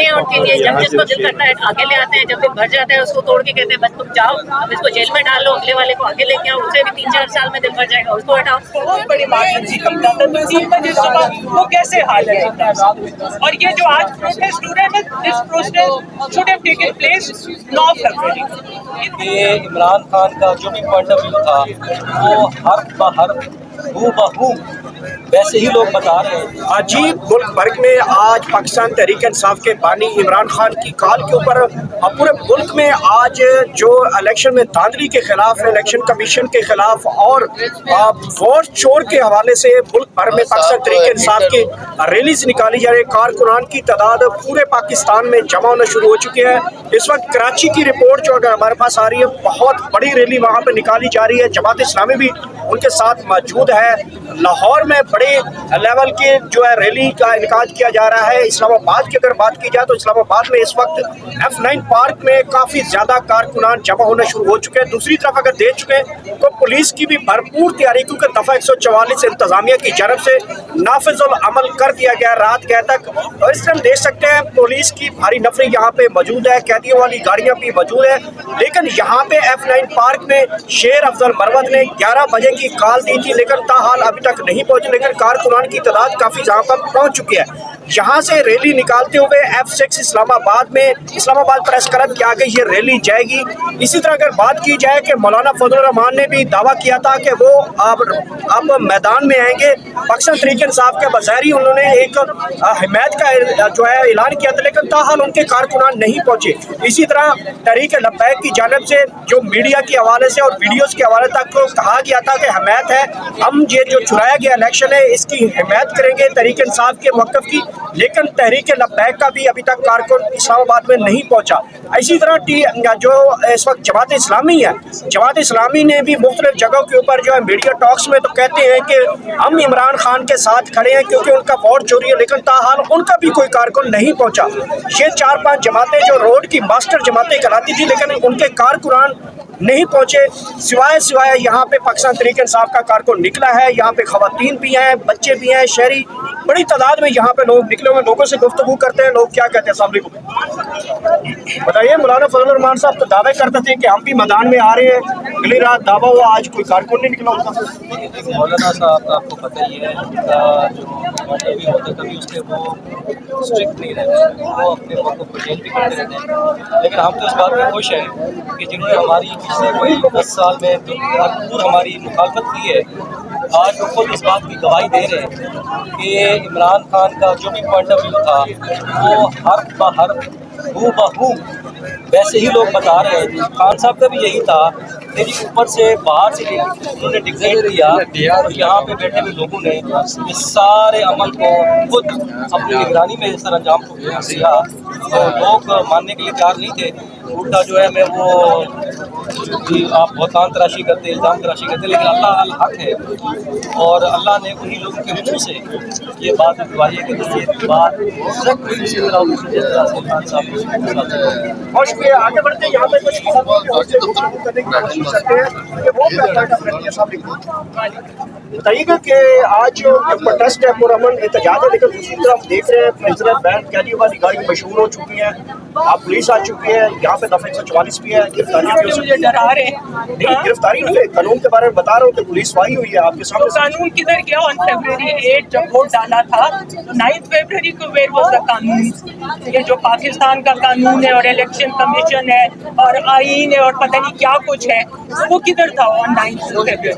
ان کے لیے جب جس کو دل کرتا ہے آگے لے آتے ہیں، جب دل بھر جاتا ہے اس کو توڑ کے کہتے ہیں بس تم جاؤ، اب اس کو جیل میں ڈال لو، اگلے والے کو آگے لے کے آؤ، اسے بھی 3-4 سال میں دل بھر جائے گا، اس کو ہٹاؤ۔ بہت بڑی ایمرجنسی کا مطلب ہے، 3 بجے صبح وہ کیسے حال ہے؟ اور یہ جو آج پروٹیسٹ ہو رہا ہے، this protest should have taken place 9 February. یہ عمران خان کا جو بھی پوائنٹ آف ویو تھا وہ حرف بحرف ہو بہو ویسے ہی لوگ بتا رہے ہیں۔ جی، ملک بھر میں آج پاکستان تحریک انصاف کے بانی عمران خان کی کال کے اوپر پورے ملک میں آج جو الیکشن میں دھاندلی کے خلاف، الیکشن کمیشن کے خلاف اور ووٹ چور کے حوالے سے ملک بھر میں پاکستان تحریک انصاف کی ریلیز نکالی جا رہی ہے۔ کارکنان کی تعداد پورے پاکستان میں جمع ہونا شروع ہو چکی ہے۔ اس وقت کراچی کی رپورٹ جو اگر ہمارے پاس آ رہی ہے، بہت بڑی ریلی وہاں پہ نکالی جا رہی ہے، جماعت اسلامی بھی ان کے ساتھ موجود ہے۔ لاہور میں بڑے لیول کی جو ہے ریلی کا انعقاد کیا جا رہا ہے۔ اسلام آباد کی اگر بات کی جائے تو اسلام آباد میں اس وقت F9 پارک میں کافی زیادہ کارکنان جمع ہونا شروع ہو چکے ہیں۔ دوسری طرف اگر دیکھ چکے ہیں تو پولیس کی بھی بھرپور تیاری، کیونکہ دفعہ 144 انتظامیہ کی جانب سے نافذ العمل کر دیا گیا رات گئے تک، اور اس طرح دیکھ سکتے ہیں پولیس کی بھاری نفری یہاں پہ موجود ہے، قیدیوں والی گاڑیاں بھی موجود ہیں۔ لیکن یہاں پہ F9 پارک میں شیر افضل مروت نے 11 بجے کی کال دی تھی، لیکن تاحال ابھی تک نہیں پہنچے، لیکن کارکنان کی تعداد کافی یہاں پر پہنچ چکی ہے۔ یہاں سے ریلی نکالتے ہوئے F6 اسلام آباد میں اسلام آباد پریس کلب کے آگے یہ ریلی جائے گی۔ اسی طرح اگر بات کی جائے کہ مولانا فضل الرحمان نے بھی دعویٰ کیا تھا کہ وہ اب میدان میں آئیں گے، پاکستان تحریک انصاف کے بظاہر انہوں نے ایک حمایت کا جو ہے اعلان کیا تھا، لیکن تاحال ان کے کارکنان نہیں پہنچے۔ اسی طرح تحریک لبیک کی جانب سے جو میڈیا کے حوالے سے اور ویڈیوز کے حوالے تک کہا گیا تھا کہ حمایت ہے، ہم یہ جو چرایا گیا الیکشن ہے اس کی حمایت کریں گے تحریک انصاف کے موقف کی، لیکن تحریک لبیک کا بھی ابھی تک کارکن اسلام آباد میں نہیں پہنچا۔ اسی طرح جو اس وقت جماعت اسلامی ہے، جماعت اسلامی نے بھی مختلف جگہوں کے اوپر جو ہے میڈیا ٹاکس میں تو کہتے ہیں کہ ہم عمران خان کے ساتھ کھڑے ہیں کیونکہ ان کا ووٹ چوری ہے، لیکن تاحال ان کا بھی کوئی کارکن نہیں پہنچا۔ یہ 4-5 جماعتیں جو روڈ کی ماسٹر جماعتیں کراتی تھی، لیکن ان کے کارکنان نہیں پہنچے، سوائے یہاں پہ پاکستان تحریک انصاف کا کارکن نکلا ہے۔ یہاں پہ خواتین بھی ہیں، بچے بھی ہیں، شہری بڑی تعداد میں یہاں پہ لوگ نکلے ہوئے، لوگوں سے گفتگو کرتے ہیں۔ لوگ کیا کہتے ہیں؟ السلام علیکم، بتائیے، مولانا فضل الرحمان صاحب تو دعوے کرتے تھے کہ ہم بھی میدان میں آ رہے ہیں، اگلی رات دعویٰ ہوا، آج کوئی کارکن نہیں نکلا ہوتا۔ مولانا صاحب آپ کو پتہ ہی ہے ان کا جو پوائنٹ آف ویو ہوتا ہے، کبھی اس کے وہ اسٹرکٹ نہیں رہتے، وہ اپنے موقف کو چینج بھی کرتے رہتے ہیں۔ لیکن ہم تو اس بات میں خوش ہیں کہ جنہوں نے ہماری پچھلے کوئی 10 سال میں بھرپور ہماری مخالفت کی ہے، آج وہ خود اس بات کی گواہی دے رہے ہیں کہ عمران خان کا جو بھی پوائنٹ آف ویو تھا وہ حرف بحرف ہو بہو ویسے ہی لوگ بتا رہے ہیں۔ خان صاحب کا بھی یہی تھا کہ اوپر سے باہر سے انہوں نے ڈکٹیٹ کیا اور یہاں پہ بیٹھے ہوئے لوگوں نے اس سارے عمل کو خود اپنی نگرانی میں سر انجام دیا، تو لوگ ماننے کے لیے تیار نہیں تھے۔ الٹا جو ہے میں وہ آپ بہتان تراشی کرتے، الزام تراشی کرتے، لیکن اللہ الحق ہے، اور اللہ نے انہی لوگوں کے منہ سے یہ بات اتروائی ہے کہ یہ بات ایگزیکٹلی اسی طرح جس طرح سے خان صاحب بہت شکریہ۔ آگے بڑھتے ہیں، یہاں پہ کچھ کرنے کی کوشش کرتے ہیں کہ وہ کیا بتائیے گا کہ آج جو پروٹیسٹ ہے پرامن احتجاج ہے، لیکن دوسری طرف دیکھ رہے ہیں پرنسپل بینڈ قیدیوں والی گاڑی مشہور ہو چکی ہے، آپ پولیس آ چکی ہے، یہاں پہ دفعہ 144 بھی ہے، مجھے ڈرا رہے ہیں، نہیں گرفتاری نہیں، قانون کے بارے میں بتا رہا ہوں کہ پولیس واہی ہوئی ہے آپ کے سامنے۔ قانون کدھر گیا؟ آن فیبرری 8 جب ووٹ ڈالا تھا، 9 فیبرری کو ویئر واز دا قانون؟ یہ جو پاکستان کا قانون ہے اور الیکشن کمیشن ہے اور آئین ہے اور پتہ نہیں کیا کچھ ہے، وہ کدھر تھا آن 9 فیبرری؟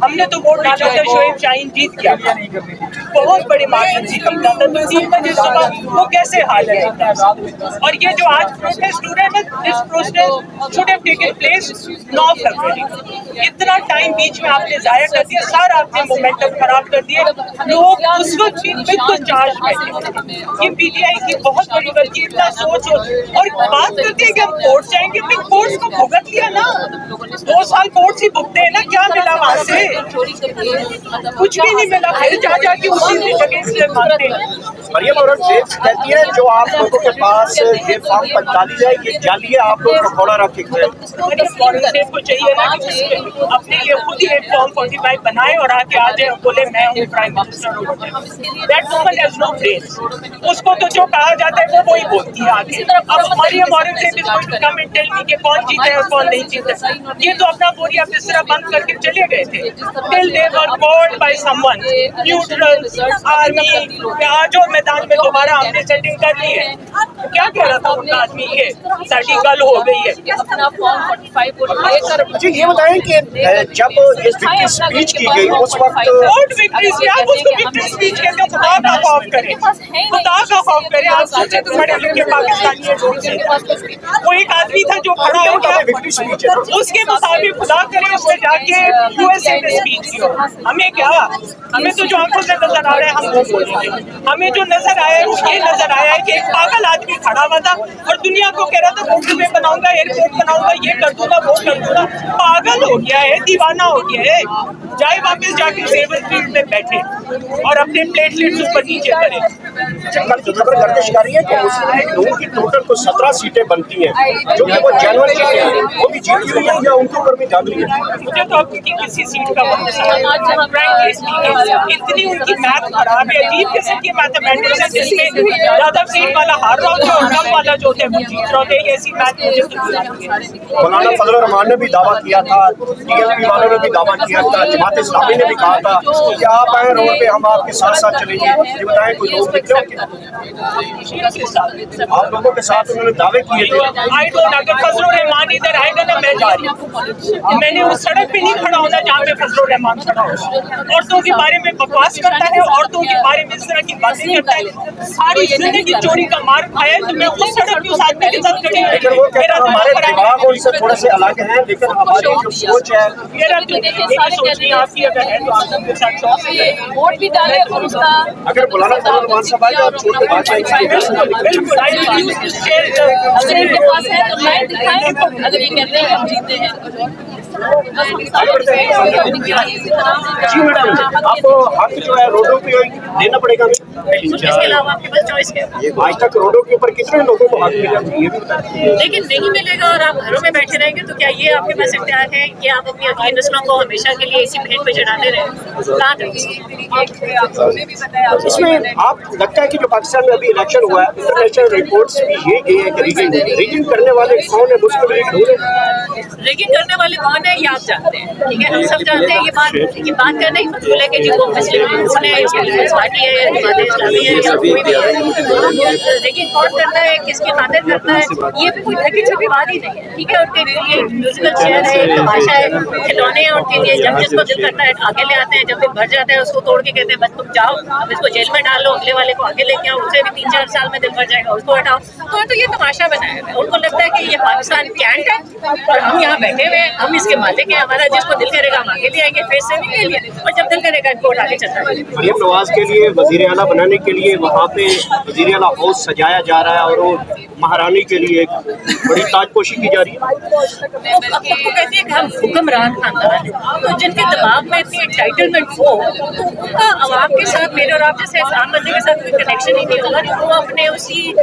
ہم نے تو ووٹ ڈالا تھا، شعیب شاہین جیت گیا تھا۔ بہت بڑی ایمرجنسی کا مطلب ہے، 3 بجے صبح وہ کیسے حال ہے؟ اور یہ جو آج پروٹیسٹ ہو رہا ہے، this protest should have taken place 9 February. اتنا ٹائم بیچ میں آپ نے ضائع کر دیا، سارا آپ نے مومنٹم خراب کر دیا، لوگ اس وقت بھی بالکل چارج بیٹھے۔ یہ پی ٹی آئی کی بہت بڑی غلطی، اتنا سوچ اور بات کرتے ہیں کہ ہم کورٹ جائیں گے، پھر کورٹس کو بھگت لیا نا، 2 سال کورٹس ہی بھگتے ہیں نا، کیا ملا وہاں سے؟ کچھ بھی نہیں ملا، پھر جا کے اسی جگہ سے مانتے ہیں۔ मरियम औरत जेम्स कहती है जो आप लोगों के पास ये फॉर्म 45 है ये जाली है, आप लोग पकौड़ा रख के खाएं। को चाहिए ना कि अपने लिए खुद ही एक फॉर्म 45 बनाए और आके आ जाए बोले मैं हूँ prime minister. That woman has no brain. उसको तो जो कहा जाता है वो वही बोलती है आगे। अब Maryam Aurangzeb is going to come and tell me कि कौन जीता है और कौन नहीं जीता। ये तो अपना बोरिया बिस्तरा बंद करके चले गए थे। Till they were called by someone neutral army कि आ जाओ मैदान में दोबारा हमने सेटिंग कर ली है। क्या कह रहा था उनका आदमी ये साड़ी गल हो गई है। अच्छा ये बताएं कि जब ये विक्ट्री स्पीच की गई उस वक्त वोट विक्ट्री से आप उसको विक्ट्री स्पीच कहते हो। खुदा का खौफ करें, खुदा का खौफ करें। आप सोचे तो बड़े लिखे पाकिस्तानी है वो एक आदमी था जो खड़ा हो गया विक्ट्री स्पीच है। उसके मुताबिक खुदा करे उसने जाके यूएसए में स्पीच की। हमें क्या, हमें तो जो आंखों से नजर आ रहा है हम वो बोलेंगे। हमें जो नजर आया है वो ये नजर आया है कि एक पागल आदमी खड़ा हुआ था और दुनिया को कह रहा था मोटरवे बनाऊंगा, एयरपोर्ट बनाऊंगा, ये कर दूंगा, वो कर दूंगा। पागल हो गया है, दीवाना हो गया है। जाए वापस जाके सेवन फील्ड में बैठे और अपने प्लेटलेट्स ऊपर नीचे करें। कल जगह पर गर्दिशकारी है कि मुस्लिम लीग नून की टोटल को 17 सीटें बनती हैं जो कि वो जनवरी जीते हैं, वो भी जीती हुई है या उनके ऊपर भी दादरी है। मुझे तो अब उनकी किसी सीट का इतनी उनकी मैथ खराब है, अजीब किस्म की मैथमेटिक्स है जिसमें ज्यादा सीट वाला हार रहा होता है और कम वाला जो है वो जीत रहा होता है। ऐसी मैथ मुझे तो मौलाना फजल रहमान ने भी दावा किया था, टीएलपी वालों ने भी दावा किया था, जमात इस्लामी ने भी कहा था कि आप आए रोड पे हम आपके साथ साथ चलेंगे। ये बताएं कोई लोग निकले आप लोगों के साथ उन्होंने दावे किए थे। आई डोंट, अगर फजलुर रहमान इधर आएगा ना मैं जा रही हूँ। मैंने उस सड़क पे नहीं खड़ा होना जहाँ पे फजलुर रहमान खड़ा हो। औरतों के बारे में बकवास करता है, औरतों के बारे में इस तरह की बातें करता है। सारी जिंदगी चोरी का मार खाया है तो मैं उस सड़क पे उस आदमी के साथ खड़ी हूँ। लेकिन वो कहता है हमारे दिमाग उनसे थोड़े से अलग हैं, लेकिन हमारी जो सोच है मेरा तो यही सोच नहीं आपकी अगर है तो आप उनके साथ शौक से वोट भी डाले और उसका अगर मौलाना फजल रहमान साहब आए तो आप छोड़ के बात बिल्कुल अगर इनके पास है तो लाइन दिखाएं। अगर ये कहते हैं हम जीते हैं जी मैडम, आपको हक जो है रोडों पे देना पड़ेगा। इसके अलावा आपके पास चॉइस क्या है? आज तक रोडों के ऊपर कितने लोगों को हक मिला ये भी बताइए। लेकिन नहीं मिलेगा और आप घरों में बैठे रहेंगे तो क्या ये आपके पास इख्तियार है कि आप अपनी अगली नस्लों को हमेशा के लिए इसी भेंट पे चढ़ाते रहे? इसमें आप लगता है कि जो पाकिस्तान में अभी इलेक्शन हुआ है इंटरनेशनल रिपोर्ट्स भी ये गई है कि रिगिंग करने वाले कौन है, मुस्लिम लीग नून है। रेगिंग करने वाले कौन है ये आप जानते हैं, ठीक है, हम सब जानते हैं। ये बात करना ही फजूल है कि जिनको मुस्लिम कौन है, पीपल्स पार्टी है, जमात इस्लामी है या कोई भी है। रेगिंग कौन करता है, किसकी खातिर करता है, ये भी कोई ढकी छुपी बात ही नहीं है, ठीक है। उनके लिए म्यूजिकल चेयर है, तमाशा है, खिलौने हैं उनके लिए। जब जिसको दिल करता है आगे ले आते हैं, जब दिन भर जाता है उसको तोड़ के कहते हैं बस तुम जाओ, अब इसको जेल में डाल लो, अगले वाले को आगे लेके आओ, उसे भी 3-4 साल में दिल भर जाएगा, उसको हटाओ। तो ये तमाशा बनाया है। उनको लगता है कि ये पाकिस्तान कैंट है और हम यहाँ बैठे हुए हैं, हम इसके मालिक हैं, हमारा जिसको दिल करेगा हम आगे ले आएंगे, फेस सेविंग के लिए, और जब दिल करेगा इनको आगे चलता है। मरियम नवाज के लिए वजीर आला बनाने के लिए वहाँ पे वजीर आला हाउस सजाया जा रहा है और वो महारानी के लिए एक बड़ी ताजपोशी की जा रही है। वो खुद को कहते हैं कि हम हुक्मरान खानदान हैं, तो जिनके दिमाग में इतनी एंटाइटलमेंट हो तो उनका आवाम के साथ, मेरे और आप जैसे आम बंदे के साथ कोई कनेक्शन ही नहीं होगा। वो अपने उसी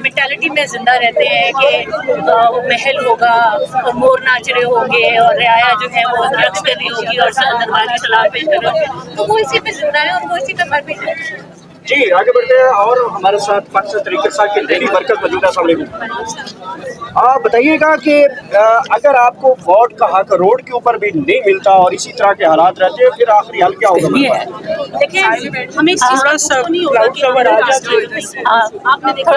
मेंटालिटी में जिंदा रहते हैं कि महल होगा और मोर नाच रहे होंगे और रियाया जो है वो रक्स कर रही होगी और दरबारी सलाम पेश कर रहे होंगे, तो वो इसी में जिंदा है और वो इसी में मर भी जाएंगे। जी आगे बढ़ते हैं और हमारे साथ पाकिस्तान तहरीक इंसाफ की डेली वर्कर्स मौजूद है। अस्सलाम वालेकुम। आप बताइएगा कि अगर आपको वोट का हक रोड के ऊपर भी नहीं मिलता और इसी तरह के हालात रहते हैं फिर आखिरी हल क्या होगा? देखिए हमें थोड़ा सा नहीं होगा कि आपने देखा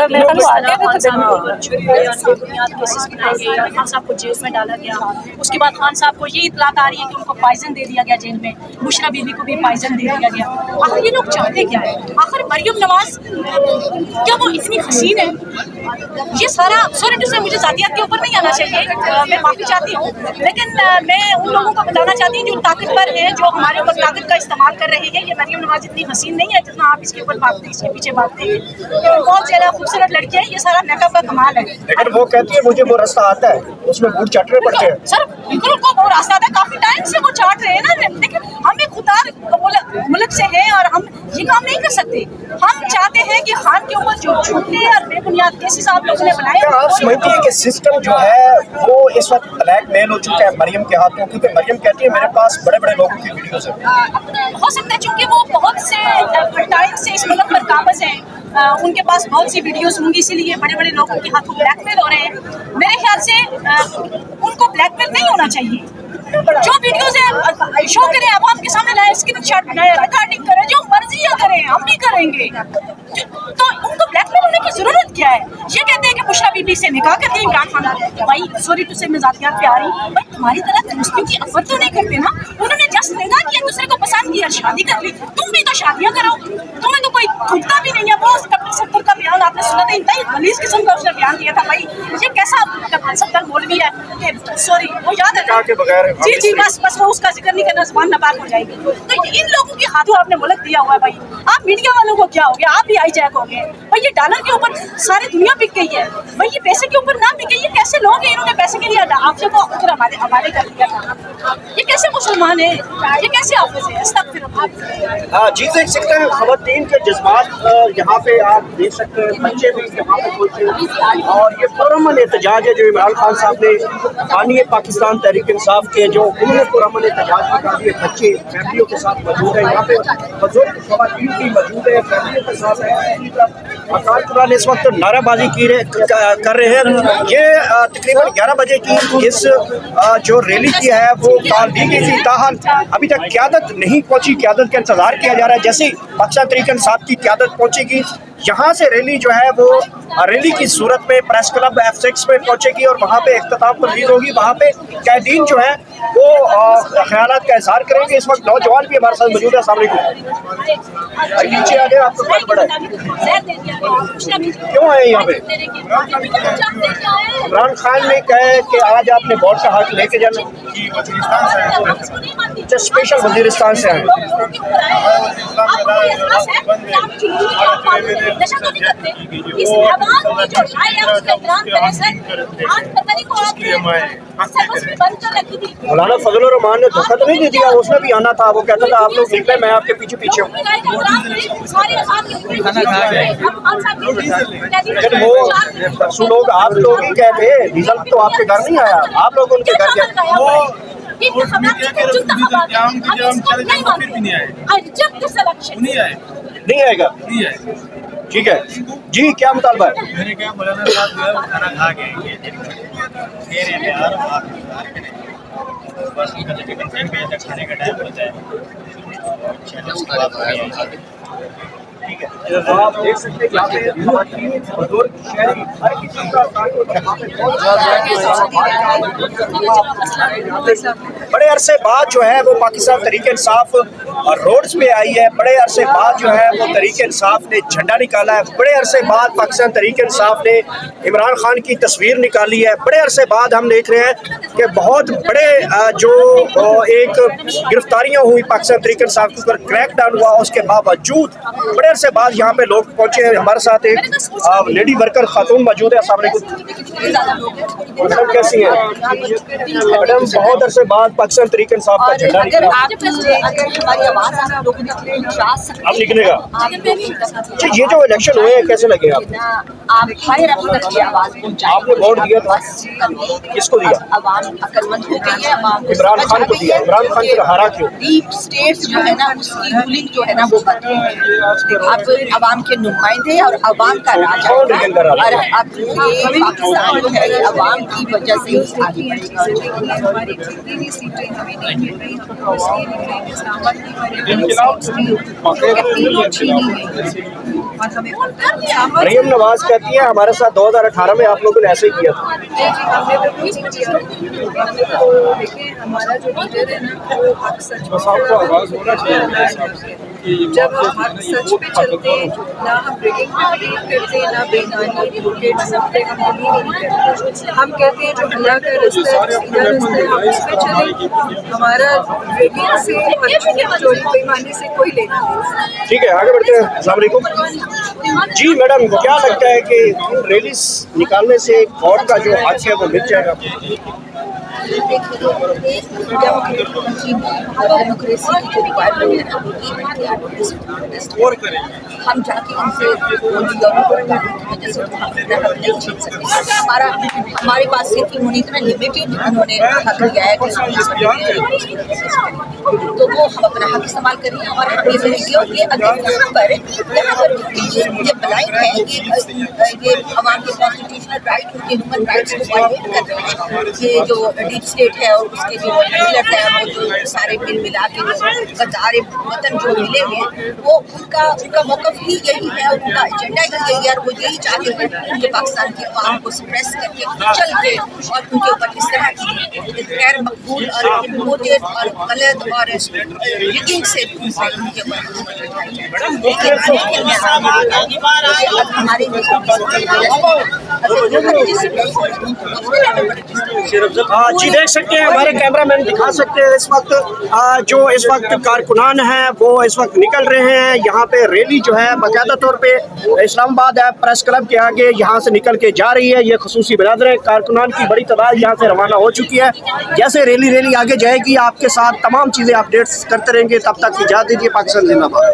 खान साहब को जेल में डाला गया, उसके बाद खान साहब को ये इतलात आ रही है कि उनको पॉइजन दे दिया गया जेल में, बुशरा बीबी को भी पॉइजन दे दिया गया। आखिर ये लोग चाहते क्या है? आखिर मरियम नवाज क्या वो इतनी हसीन है? ये सारा सॉरी टू से मुझे जातियात के ऊपर नहीं आना चाहिए, मैं माफ़ी चाहती हूँ, लेकिन मैं उन लोगों को बताना चाहती हूँ जो ताकतवर हैं, जो हमारे ऊपर ताकत का इस्तेमाल कर रहे हैं। ये मरियम नवाज इतनी हसीन नहीं है जितना आप इसके ऊपर भागते, इसके पीछे भागते हैं। बहुत ज़्यादा खूबसूरत लड़की है, ये सारा मेकअप का कमाल है। लेकिन वो कहती है मुझे वो रास्ता आता है, उसमें बूट चाटने पड़ते हैं। सर बिल्कुल उनको वो रास्ता आता है, काफ़ी टाइम से वो चाट रहे हैं ना, लेकिन हम एक खुदार मुल्क से हैं और हम ये काम नहीं कर सकते। हम चाहते हैं कि खान के ऊपर जो झूठे और बेबुनियाद केसेस आप लोगों ने बनाए, क्या आप समझती है कि सिस्टम जो है वो इस वक्त ब्लैक मेल हो चुका है मरियम के हाथों, क्योंकि मरियम कहती है मेरे पास बड़े बड़े लोगों की वीडियोस हैं। हो सकता है चूंकि वो बहुत से टाइम से इस मुल्क पर काबज हैं, उनके पास बहुत सी वीडियोस होंगी, इसीलिए बड़े बड़े लोगों के हाथों ब्लैकमेल हो रहे हैं। मेरे ख्याल से उनको ब्लैकमेल नहीं होना चाहिए। जो वीडियोस है शो करें, आवाम के सामने लाए, स्क्रीन शॉट बनाए, रिकॉर्डिंग करें, जो मर्जी करें, हम भी करेंगे। तो उनको ब्लैकमेल होने की जरूरत क्या है? ये कहते हैं कि बुशरा बीबी से निकाह कर दिया इमरान खान। भाई सॉरी टू से मजाकियात पे आ रही, भाई तुम्हारी तरह दोस्तियों की अफवाह तो नहीं करते ना। उन्होंने जस्ट निकाह किया, दूसरे को पसंद किया, शादी कर ली। तुम भी तो शादियां करो, तुम्हें तो कोई थूकता भी नहीं है। वो कपिल सत्तर का बयान आपने सुना था, इंतहाई गलीज किस्म का उसने बयान दिया था। भाई ये कैसा कपिल सत्तर मौलवी है कि सॉरी, वो याद है के बगैर जी बस वो उसका जिक्र नहीं करना, जुबान नापाक हो जाएगी। तो इन लोगों के हाथों आपने मुल्क दिया हुआ है। भाई आप मीडिया वालों को क्या हो गया, आप भी हाईजैक हो गए। भाई ये डॉलर के ऊपर सारी दुनिया बिक गई है, भाई ये पैसे के ऊपर ना बिक गई। ये कैसे लोग हैं, इन्होंने पैसे के लिए आपसे को ऊपर हमारे कर दिया था। ये कैसे मुसलमान है, ये कैसे हाफिज है? हाँ जी, देख सकते हैं खवातीन के जज्बात यहाँ पे आप देख सकते हैं, बच्चे भी यहाँ पे पहुंचे और ये पुरअमन एहतजाज है जो इमरान खान साहब ने बानी पाकिस्तान तहरीक इंसाफ के जो उन्होंने पुरअमन एहतजाज निकाल दिए। बच्चे फैमिलियों के साथ मौजूद है, यहाँ पे बुजुर्ग खवातीन भी मौजूद है, फैमिलियों के साथ है। अकाल कुरान इस वक्त नाराबाजी कर रहे हैं। ये तकरीबन 11 बजे की इस जो रैली की है वो टाल दी गई थी, ताहल अभी तक क़यादत नहीं पहुंची। क़यादत का इंतजार किया जा रहा है, जैसे पाकिस्तान तहरीक इंसाफ की क़यादत पहुंचेगी यहाँ से रैली जो है वो रैली की सूरत में प्रेस क्लब F6 में पहुंचेगी और वहाँ पे इख्तिताम तकरीर होगी। वहाँ पे कैदीन जो है वो ख्यालात का इजहार करेंगे। इस वक्त नौजवान भी हमारे साथ मौजूद है। अस्सलाम वालेकुम, नीचे आ गए, आपको कद बड़ा है, क्यों आए यहाँ पे? इमरान खान ने कहा कि आज आपने वोट का हक लेके जाना, स्पेशल वजीरिस्तान से आए। मौलाना फजल रहमान ने धोखा तो नहीं दे दिया? उसने भी आना था, वो कहता था आप लोग निकले, मैं आपके पीछे पीछे हूँ। लेकिन वो परसों लोग आप लोग ही कहते, रिजल्ट तो आपके घर नहीं आया, आप लोग उनके घर गए। नहीं आएगा, ठीक है जी, क्या मुतालबा है? मैंने कहा मौलाना साहब जो है वो खाना खा गए, ये दे रहे थे बस उनका तकरीबन 3 बजे तक खाने का टाइम होता है। ठीक है, आप देख सकते हैं यहाँ पे खवातीन, बुजुर्ग, शहरी हर किस्म का बड़े अरसे बाद जो है वो पाकिस्तान तहरीक इंसाफ रोड्स पे आई है। बड़े अरसे बाद जो है वो तहरीक इंसाफ ने झंडा निकाला है। बड़े अरसे बाद पाकिस्तान तहरीक इंसाफ ने इमरान खान की तस्वीर निकाली है। बड़े अरसे बाद हम देख रहे हैं कि बहुत बड़े जो एक गिरफ्तारियां हुई पाकिस्तान तहरीक इंसाफ के ऊपर, क्रैक डाउन हुआ, उसके बावजूद बड़े अरसे बाद यहाँ पे लोग पहुंचे हैं। हमारे साथ एक लेडी वर्कर खातून मौजूद है। अस्सलाम वालेकुम, मैडम कैसी हैं? मैडम बहुत अरसे बाद पाकिस्तान तहरीक इंसाफ का झंडा निकला, अब निकलेगा। अच्छा, ये जो इलेक्शन हुए हैं कैसे लगे आप? आपने वोट दिया था, किसको दिया? इमरान खान को दिया। इमरान खान को हारा क्यों? डीप स्टेट्स जो है ना उसकी रूलिंग जो है ना वो बदली है। अब अवाम के नुमाइंदे और अवाम का राज और अब ये पाकिस्तान जो है अवाम की वजह से ही आगे मरियम नवाज कहती है हमारे साथ 2018 में आप लोगों ने ऐसे ही किया था। हमारा जो लीडर है ना वो हक सच जब हम हक सच पे चलते हैं, ना हम रिगिंग पे बिलीव करते, ना बेईमानी धोखे सब पे हम बिलीव नहीं करते। हम कहते हैं जो अल्लाह का रास्ता है, सीधा रास्ता है, हम उस पे चलें। हमारा रिगिंग से और चोरी बेईमानी से कोई लेना नहीं। ठीक है, आगे बढ़ते हैं। अस्सलाम वालेकुम जी, मैडम क्या लगता है कि रैली निकालने से वोट का जो हक है वो मिल जाएगा? देखिए डेमोक्रेसी की जो रिक्वायरमेंट है ना हम जाके उनसे जैसे हम नहीं छीन सकते। हमारे पास सिर्फ उन्होंने इतना लिमिटेड उन्होंने हक दिया है कि तो वो हम अपना हक इस्तेमाल कर रहे हैं। और हम ये वीडियो के अगर यहाँ पर ये ब्लाइंड है, ये आवाम के कॉन्स्टिट्यूशनल राइट, उनके ह्यूमन राइट्स को वायलेट कर रहे हैं। ये जो डीप स्टेट है और उसके जो हैंडलर्स हैं वो जो सारे मिल मिला के गद्दारे वतन जो मिले हुए हैं वो उनका मौक़िफ़ ही यही है, उनका एजेंडा ही यही है। और वो यही चाहते हैं कि पाकिस्तान की आवाम को सप्रेस करके चल के और उनके ऊपर इस तरह की गैर मकबूल और इम्पोर्टेड और गलत और रिगिंग से उनके ऊपर हमारे जी देख सकते हैं, हमारे कैमरामैन दिखा सकते हैं इस वक्त जो इस वक्त कारकुनान हैं वो इस वक्त निकल रहे हैं। यहाँ पे रैली जो है बाकायदा तौर पे इस्लामाबाद प्रेस क्लब के आगे यहाँ से निकल के जा रही है। ये खसूसी बिरादर कारकुनान की बड़ी तादाद यहाँ से रवाना हो चुकी है। जैसे रैली आगे जाएगी आपके साथ तमाम चीज़ें अपडेट्स करते रहेंगे। तब तक इजाज़त दीजिए। पाकिस्तान जिंदाबाद।